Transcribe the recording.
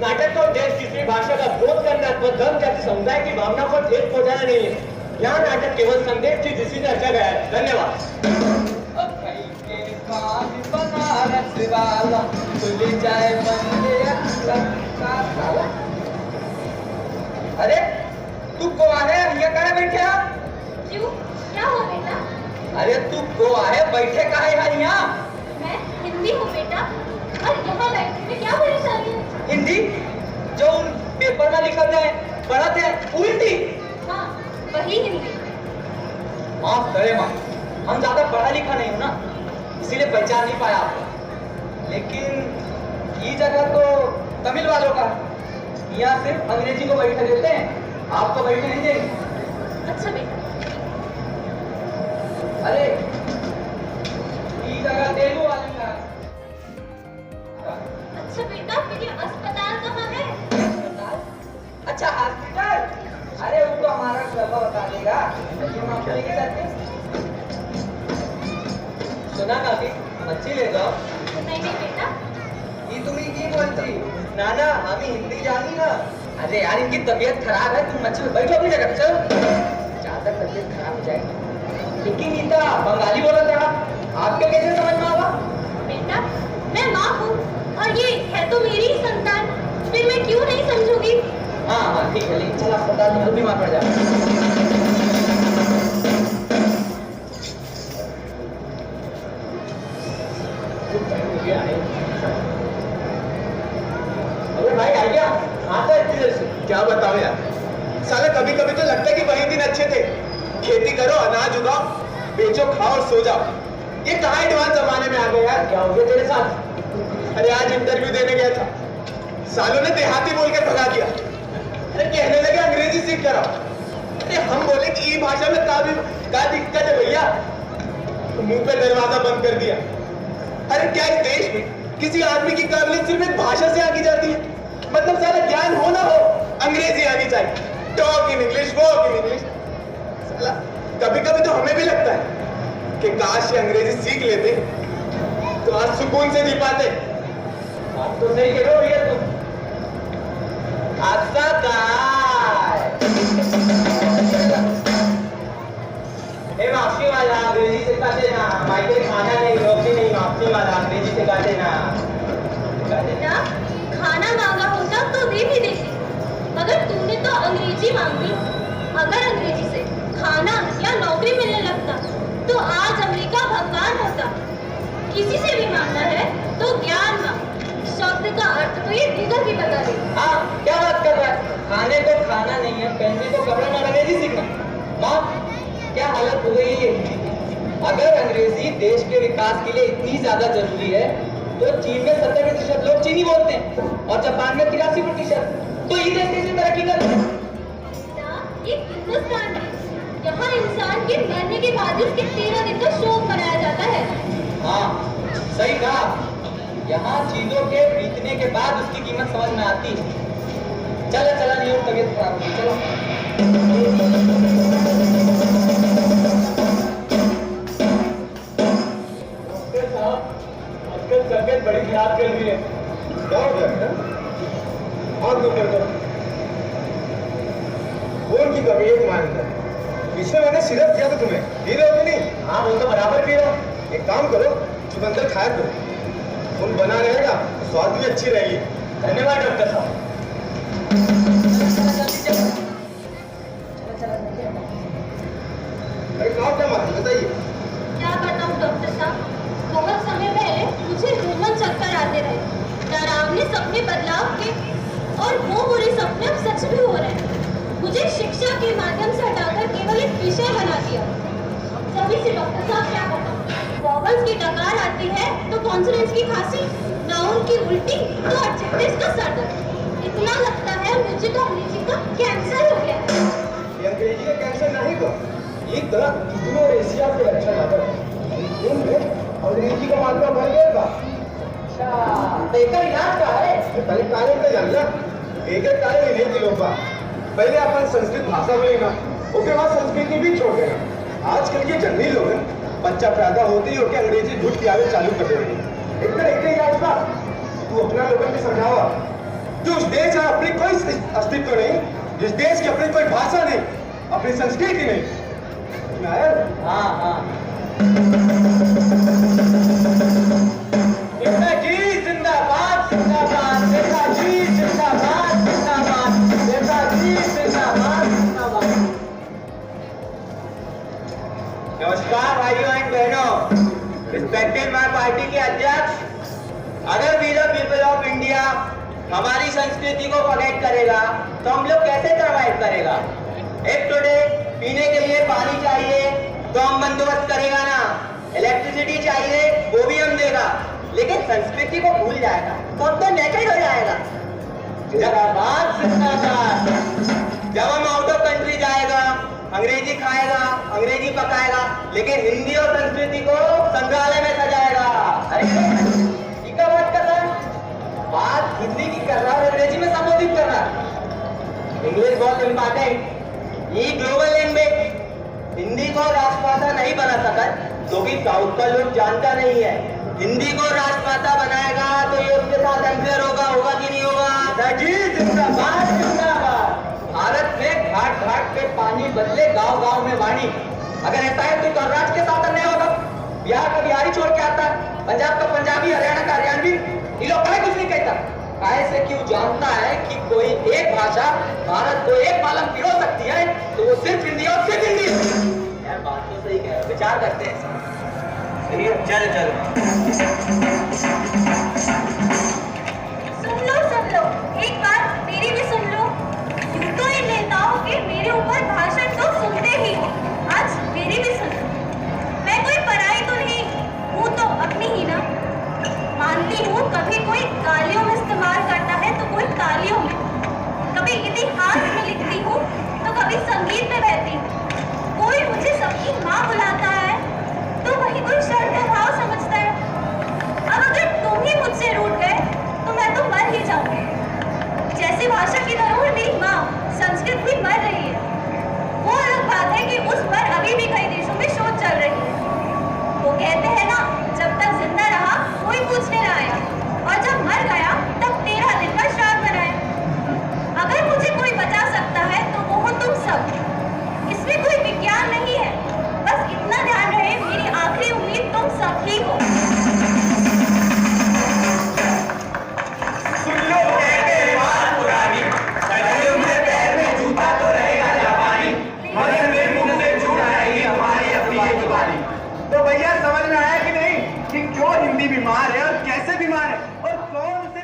नाटक तो देश तीसरी भाषा का बोध करना अथवा धर्म जाति समुदाय की भावना को ठेस पहुंचाना नहीं है। यहाँ नाटक केवल संदेश की दृष्टि से रचा गया है। धन्यवाद। अरे तू गोवा है, यहाँ कहाँ बैठे है? क्यों, क्या हुआ बेटा? अरे तू गोवा है, बैठे कहाँ है यहाँ? मैं हिंदी हूँ बेटा, और यहाँ बैठने में क्या परेशानी है? हिंदी जो उन पेपर में लिखा है पढ़ते हैं उल्टी। हाँ, वही हिंदी। माफ करे माँ, हम ज्यादा पढ़ा लिखा नहीं हूँ ना, इसीलिए पहचान नहीं पाया आपको। लेकिन ये जगह तो तमिल वालों का, यहाँ सिर्फ अंग्रेजी को बैठे देते हैं, आपको बैठे नहीं देंगे। अच्छा बेटा। अरे ये जगह तेलुगु वाले का। अच्छा बेटा, फिर ये अस्पताल कहाँ है? अस्पताल? अच्छा हॉस्पिटल। अरे वो तो हमारा क्लब बता देगा, हम आपको लेके जाते हैं। सुना काफी मच्छी ले जाओ। नहीं नहीं बेटा। ये तुम्हें की बोलती? ना ना, हमें हिंदी जानी ना। अरे यार इनकी तबीयत खराब है, तुम मच्छी बैठो अपनी जगह पे, चलो। ज्यादा तबीयत खराब हो जाएगी। लेकिन नीता बंगाली बोला था, आपके कैसे समझ में आवा? बेटा, मैं माँ हूँ और ये है तो मेरी ही संतान, फिर मैं क्यों नहीं समझूंगी? हाँ हाँ ठीक है, लेकिन चल अस्पताल में बीमार पड़ जाए। अरे भाई आ गया? आता है इतनी देर से? क्या बताओ यार, साले कभी कभी तो लगता है कि वही दिन अच्छे थे। खेती करो, अनाज उगाओ, बेचो, खाओ और सो जाओ। ये कहाँ एडवांस जमाने में आ गए यार। क्या हो गया तेरे साथ? अरे आज इंटरव्यू देने गया था, सालों ने देहाती बोल के भगा दिया। अरे कहने लगे अंग्रेजी सीख कर आओ। अरे हम बोले कि ये भाषा में का दिक्कत है भैया, तो मुंह पे दरवाजा बंद कर दिया। अरे क्या इस देश में किसी आदमी की काबिलियत सिर्फ एक भाषा से आकी जाती है? मतलब सारा ज्ञान हो ना हो, अंग्रेजी आनी चाहिए। Talk in English, walk in English. साला कभी कभी तो हमें भी लगता है कि काश ये अंग्रेजी सीख लेते तो आज सुकून से जी पाते। आप तो सही कह रहे हो भैया तुम। अच्छा काय ए माफी वाला अंग्रेजी सिखाते ना, माइके खाना नहीं, रोटी नहीं, माफी वाला अंग्रेजी सिखाते ना। बेटा, खाना मांगा होता तो दे भी देती, मगर तूने तो अंग्रेजी मांगी। अगर अंग्रेजी से खाना या नौकरी मिलने लगता तो आज अमेरिका भगवान होता। किसी से भी मांगना है तो ज्ञान मांग, शब्द का अर्थ तो ये गूगल भी बता दे। हाँ क्या बात कर रहा है? खाने को खाना नहीं है, पहनने को कपड़ा ना, अंग्रेजी सीखना। माँ क्या हालत हो गई है हिंदी की। अगर अंग्रेजी देश के विकास के लिए इतनी ज्यादा जरूरी है तो चीन में 70% लोग चीनी बोलते हैं और जापान में 83%। तो ये देश कैसे तरक्की कर रहे हैं? ये हिंदुस्तान है, यहाँ इंसान के मरने के बाद उसके 13 दिन का शोक मनाया जाता है। हाँ सही कहा, यहाँ चीजों के बीतने के बाद उसकी कीमत समझ में आती है। चला चला नहीं हो, तबीयत खराब होगी, चलो। आजकल तबीयत बड़ी खराब चल रही है। क्या हो गया? और दुख है खून की कमी है तुम्हारे अंदर। पिछले मैंने सिरप दिया था तुम्हें, पी रहे हो कि नहीं? हाँ वो तो बराबर पी रहा हूँ। एक काम करो, चुकंदर खाया करो, खून बना रहेगा, स्वाद भी अच्छी रहेगी। धन्यवाद डॉक्टर साहब। अरे कहाँ क्या मालूम, बताइए। क्या बताऊँ डॉक्टर साहब, बहुत समय पहले मुझे रोमन चक्कर आते रहे, डरावने सपने बदलाव के, और वो बुरे सपने अब सच भी हो रहे हैं। मुझे शिक्षा के माध्यम से हटाकर केवल एक विषय बना दिया। सभी से डॉक्टर साहब क्या बताऊँ, वॉवल्स की डकार आती है तो कॉन्सोनेंट्स की खांसी, नाउन की उल्टी तो एडजेक्टिव्स का सर दर्द। इतना लगता है मुझे तो अंग्रेजी का कैंसर हो गया है। ये अंग्रेजी का कैंसर नहीं को, ये तरह यूरोरेशिया के लक्षण आता है। अंग्रेजी का मात्रा बढ़ गया था। अच्छा तो इसका इलाज क्या है? पहले कारण तो जानना, एक कारण नहीं थी लोग। पहले अपन संस्कृत भाषा बोलेगा, उसके बाद संस्कृति भी छोड़ देगा। आजकल के जंगली लोग बच्चा पैदा होते ही होकर अंग्रेजी झूठ की आदत चालू कर देंगे। इतना इलाज था, तू अपना लोगों को समझावा जो उस देश का अपनी कोई अस्तित्व नहीं, जिस देश की अपनी कोई भाषा नहीं, अपनी संस्कृति नहीं। नायर, हाँ हाँ नेताजी जिंदाबाद जिंदाबाद, नेताजी जिंदाबाद जिंदाबाद, नेताजी जिंदाबाद जिंदाबाद। नमस्कार भाइयों एंड बहनों, रिस्पेक्टेड माय पार्टी के अध्यक्ष, अगर we the people of India हमारी संस्कृति को फॉरगेट करेगा तो हम लोग कैसे सर्वाइव करेगा? एक टुडे पीने के लिए पानी चाहिए तो हम बंदोबस्त करेगा ना, इलेक्ट्रिसिटी चाहिए वो भी हम देगा, लेकिन संस्कृति को भूल जाएगा तो हम तो नेकेड हो जाएगा। जिंदाबाद जिंदाबाद। जब हम आउट ऑफ कंट्री जाएगा, अंग्रेजी खाएगा, अंग्रेजी पकाएगा, लेकिन हिंदी और संस्कृति को संग्रहालय में सजाएगा। अरे क्या बात कर रहा है? बात हिंदी की कर रहा है और अंग्रेजी में संबोधित कर रहा है। इंग्लिश बहुत इंपॉर्टेंट, ये ग्लोबल लैंग्वेज। हिंदी को राष्ट्रभाषा नहीं बना सका क्योंकि साउथ का लोग जानता नहीं है। हिंदी को राष्ट्रभाषा बनाएगा तो ये उसके साथ अनफेयर होगा कि नहीं होगा? जिंदाबाद जिंदाबाद। भारत में घाट घाट पे पानी बदले गांव गांव में वाणी। अगर ऐसा है तो राज्य के साथ अन्याय होगा। बिहार का बिहारी छोड़ के आता है, पंजाब का पंजाबी, हरियाणा का हरियाणवी, ये लोग काहे कुछ नहीं कहता? काहे से क्यों जानता है कि कोई एक भाषा भारत को एक मालम पिरो सकती है तो वो सिर्फ हिंदी और सिर्फ हिंदी। यार बात तो सही कह रहे हो, विचार करते हैं। चलिए चल सुन लो, एक बात मेरी भी सुन लो। यूं तो इन नेताओं के मेरे ऊपर भाषण तो सुनते ही हो, आज मेरी भी सुन लो। मैं कोई पराई तो नहीं हूँ, तो अपनी ही ना। मानती हूँ कभी कोई गालियों में इस्तेमाल करता है तो कोई तालियों में, कभी इतिहास में लिखती हूँ तो कभी संगीत में बहती हूँ। कोई मुझे सबकी माँ बुलाता है तो वही कोई शर्त का भाव समझता है। अब अगर तुम ही मुझसे रूठ गए तो मैं तो मर ही जाऊंगी। जैसी भाषा की धरोहर मेरी माँ संस्कृत भी मर रही है। वो अलग बात है कि उस पर अभी भी कई देशों में शोध चल रही है। वो कहते हैं ना, जब तक जिंदा रहा कोई पूछने न आया, और जब मर गया तब 13 दिन का श्राद्ध मनाया। अगर मुझे कोई बचा सकता है तो वो हो तुम सब। इसमें कोई विज्ञान नहीं है, बस इतना ध्यान रहे मेरी आखिरी उम्मीद तुम सब ही हो। सुन लो कहते बात पुरानी, सदियों में पैर में जूता तो रहेगा जापानी, मगर में मुंह से छूट जाएगी हमारी अपनी ये जुबानी। तो भैया समझ में आया कि नहीं कि क्यों हिंदी बीमार है और कैसे बीमार है और कौन उसे